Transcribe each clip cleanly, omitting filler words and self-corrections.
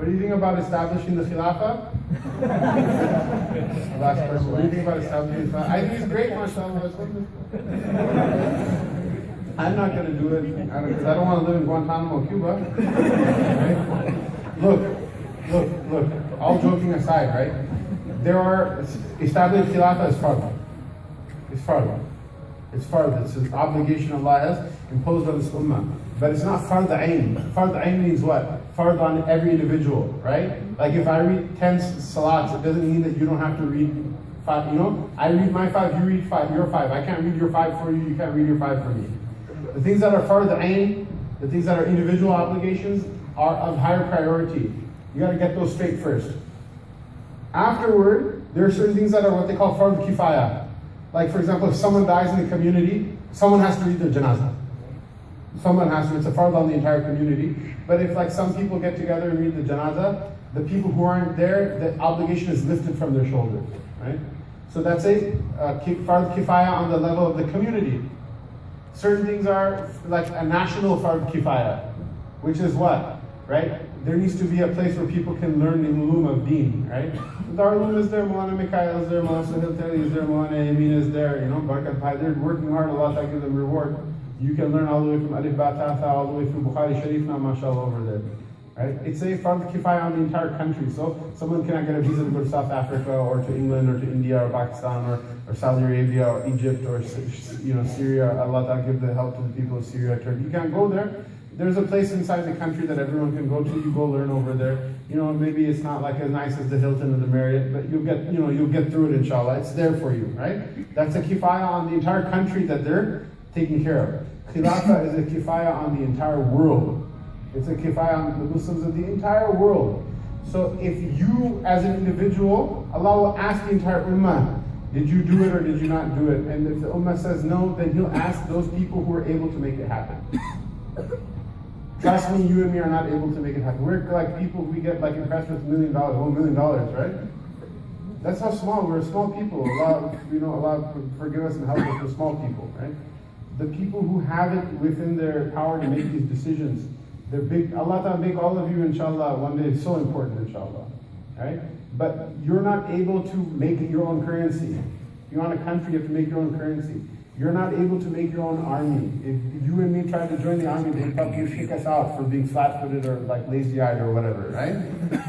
What do you think about establishing the Khilafah? Last question. What do you think about establishing the Khilafah? I think it's great, mashallah. I'm not going to do it because I don't want to live in Guantanamo, Cuba. Right? Look. All joking aside, right? There are established Khilafah is fard. It's fard. It's fard. It's an obligation Allah has imposed on this ummah. But it's not fard ayn. Fard ayn means what? Fard on every individual, right? Like if I read 10 salats, it doesn't mean that you don't have to read 5. You know, I read my 5, you read 5, your 5. I can't read your 5 for you, you can't read your 5 for me. The things that are fard ayn, the things that are individual obligations, are of higher priority. You got to get those straight first. Afterward, there are certain things that are what they call fard kifaya. Like for example, if someone dies in the community, someone has to read their janazah. Someone has to, it's a fard on the entire community. But if like some people get together and read the janazah, the people who aren't there, the obligation is lifted from their shoulders, right? So that's a fard kifaya on the level of the community. Certain things are like a national fard kifaya, which is what, right? There needs to be a place where people can learn the ulum of deen, right? The Darul is there, Maulana Mikhail is there, Maulana Sahil Tali is there, Maulana Yamin is there, you know, Barakat Bhai, they're working hard, Allah Ta'ala give them reward. You can learn all the way from Alif Ba Ta Tha, all the way from Bukhari Sharif now, mashallah, over there. Right? It's a fard kifaya on the entire country, so someone cannot get a visa to go to South Africa or to England or to India or Pakistan or Saudi Arabia or Egypt or Syria. Allah Ta'ala give the help to the people of Syria, Turkey. You can't go there. There's a place inside the country that everyone can go to. You go learn over there. You know, maybe it's not like as nice as the Hilton or the Marriott, but you'll get through it, inshallah. It's there for you, right? That's a kifaya on the entire country that they're taking care of. Khilafah is a kifaya on the entire world. It's a kifaya on the Muslims of the entire world. So if you, as an individual, Allah will ask the entire ummah, did you do it or did you not do it? And if the ummah says no, then He'll ask those people who are able to make it happen. Trust me, you and me are not able to make it happen. We're like people, we get like impressed with $1 million, $1 million, right? That's how small, we're small people. Allah forgive us and help us, we're small people, right? The people who have it within their power to make these decisions, they're big. Allah Ta'ala make all of you, inshallah, one day. It's so important, inshallah, right? But you're not able to make your own currency. If you want a country, you have to make your own currency. You're not able to make your own army. If you and me tried to join the army, they'd probably kick us out for being flat-footed or like lazy-eyed or whatever, right?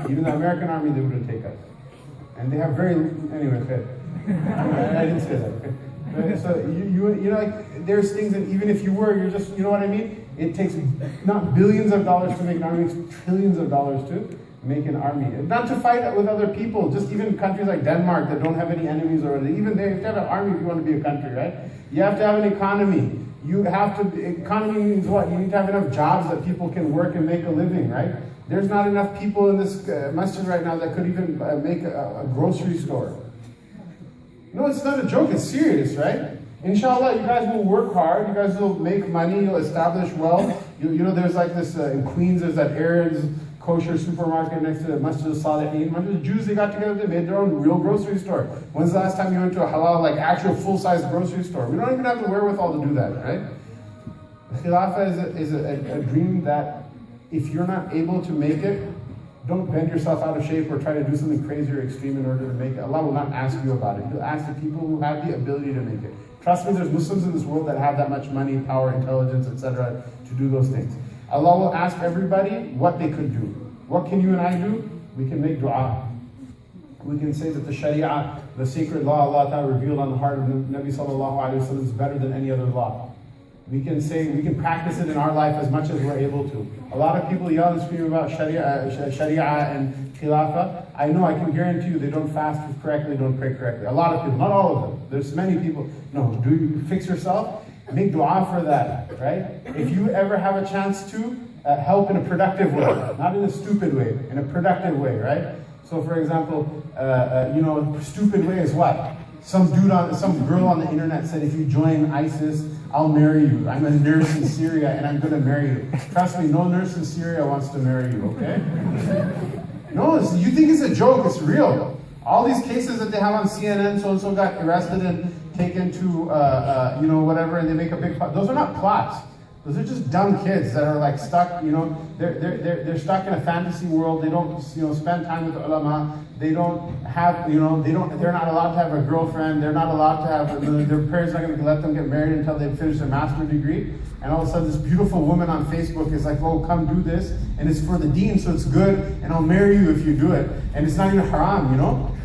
Even the American army, they wouldn't take us. And they have anyway, okay. I didn't say that, okay. So you know, like there's things that even if you were, you're just, you know what I mean? It takes not billions of dollars to make an army, it's trillions of dollars to make an army. Not to fight with other people, just even countries like Denmark that don't have any enemies or even they have to have an army if you want to be a country, right? You have to have an economy. Economy means what? You need to have enough jobs that people can work and make a living, right? There's not enough people in this masjid right now that could even make a grocery store. No, it's not a joke, it's serious, right? Inshallah, you guys will work hard, you guys will make money, you'll establish wealth. You know, there's like this, in Queens, there's that Aaron's kosher supermarket next to the Masjid al-Salihin. The Jews, they got together, they made their own real grocery store. When's the last time you went to a halal, like actual full-size grocery store? We don't even have the wherewithal to do that, right? Khilafah is a dream that if you're not able to make it, don't bend yourself out of shape or try to do something crazy or extreme in order to make it. Allah will not ask you about it. He'll ask the people who have the ability to make it. Trust me, there's Muslims in this world that have that much money, power, intelligence, etc. to do those things. Allah will ask everybody what they could do. What can you and I do? We can make dua. We can say that the Sharia, the sacred law Allah Ta'ala revealed on the heart of Nabi Sallallahu Alaihi Wasallam is better than any other law. We can say, we can practice it in our life as much as we're able to. A lot of people yell and scream about Sharia and Khilafah. I know, I can guarantee you they don't fast correctly, don't pray correctly. A lot of people, not all of them. There's many people. No, do you fix yourself? Make dua for that, right? If you ever have a chance to help in a productive way, not in a stupid way, in a productive way, right? So for example, stupid way is what? Some girl on the internet said, if you join ISIS, I'll marry you. I'm a nurse in Syria and I'm going to marry you. Trust me, no nurse in Syria wants to marry you, okay? No, you think it's a joke, it's real. All these cases that they have on CNN, so-and-so got arrested and taken to, whatever, and they make a big plot. Those are not plots. Those are just dumb kids that are like stuck, they're stuck in a fantasy world. They don't, spend time with the ulama. They don't have, they're not allowed to have a girlfriend. They're not allowed to have, their parents are not going to let them get married until they finish their master's degree. And all of a sudden this beautiful woman on Facebook is like, oh, come do this. And it's for the deen, so it's good. And I'll marry you if you do it. And it's not even haram,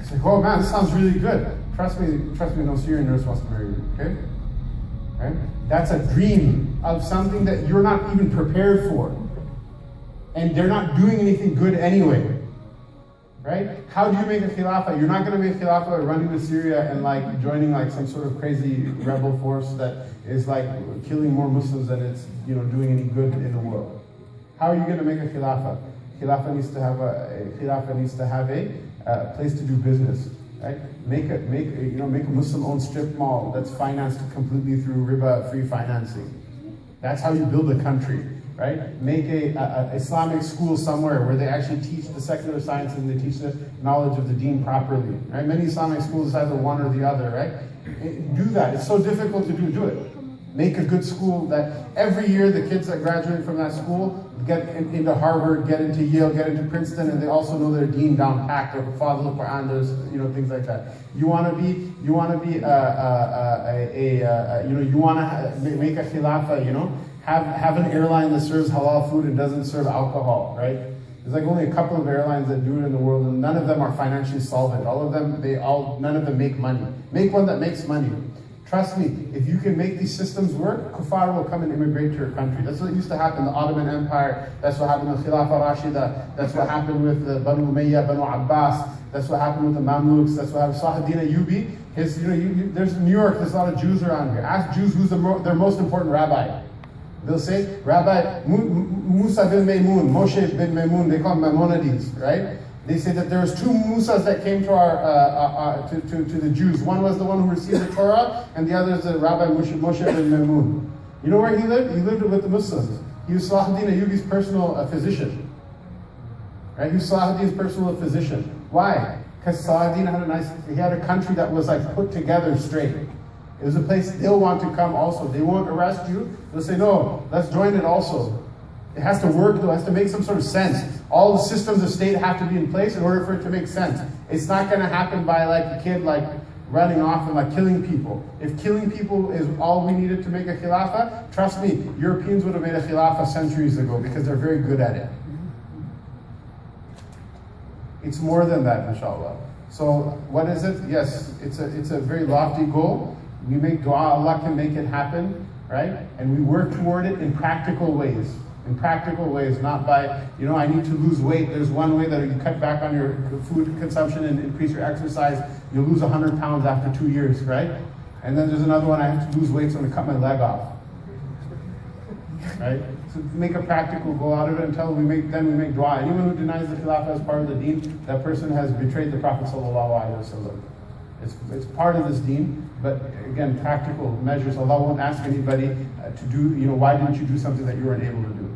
It's like, oh man, this sounds really good. Trust me, no Syrian nurse wants to marry you, okay? Right? That's a dream of something that you're not even prepared for. And they're not doing anything good anyway. Right? How do you make a khilafah? You're not going to make a khilafah by running to Syria and like joining like some sort of crazy rebel force that is like killing more Muslims than it's doing any good in the world. How are you going to make a khilafah? Khilafah needs to have a place to do business. Right? Make a Muslim-owned strip mall that's financed completely through riba-free financing. That's how you build a country, right? Make a Islamic school somewhere where they actually teach the secular sciences and they teach the knowledge of the deen properly, right? Many Islamic schools either one or the other, right? Do that. It's so difficult to do it. Make a good school that every year the kids that graduate from that school get into Harvard, get into Yale, get into Princeton, and they also know their deen down packed. They're father of the Quran, there's things like that. You want to make a khilafah, have an airline that serves halal food and doesn't serve alcohol, right? There's like only a couple of airlines that do it in the world, and none of them are financially solvent. None of them make money. Make one that makes money. Trust me, if you can make these systems work, kuffar will come and immigrate to your country. That's what used to happen in the Ottoman Empire. That's what happened with Khilafah Rashida. That's what happened with the Banu Umayyah, Banu Abbas. That's what happened with the Mamluks. That's what happened with Salahuddin Ayyubi. There's New York, there's a lot of Jews around here. Ask Jews who's their most important rabbi. They'll say, Rabbi Musa bin Maymun, Moshe bin Maymun, they call them Maimonides, right? They say that there was two Musas that came to to the Jews. One was the one who received the Torah, and the other is the Rabbi Moshe bin Maymun. You know where he lived? He lived with the Muslims. He was Salahuddin Ayyubi's personal physician. Right? He was Salahuddin's personal physician. Why? Because Salahuddin had a country that was like put together straight. It was a place they'll want to come also. They won't arrest you. They'll say, no, let's join it also. It has to work though, it has to make some sort of sense. All the systems of state have to be in place in order for it to make sense. It's not going to happen by like a kid like running off and like killing people. If killing people is all we needed to make a khilafah, trust me, Europeans would have made a khilafah centuries ago because they're very good at it. It's more than that, inshallah. So what is it? Yes, it's a very lofty goal. We make dua, Allah can make it happen, right? And we work toward it in practical ways. In practical ways, not by, I need to lose weight. There's one way that you cut back on your food consumption and increase your exercise. You'll lose 100 pounds after 2 years, right? And then there's another one, I have to lose weight, so I'm going to cut my leg off. Right? So make a practical goal out of it until we make dua. Anyone who denies the khilafah as part of the deen, that person has betrayed the Prophet ﷺ. It's part of this deen, but again, practical measures. Allah won't ask anybody to do, why didn't you do something that you weren't able to do?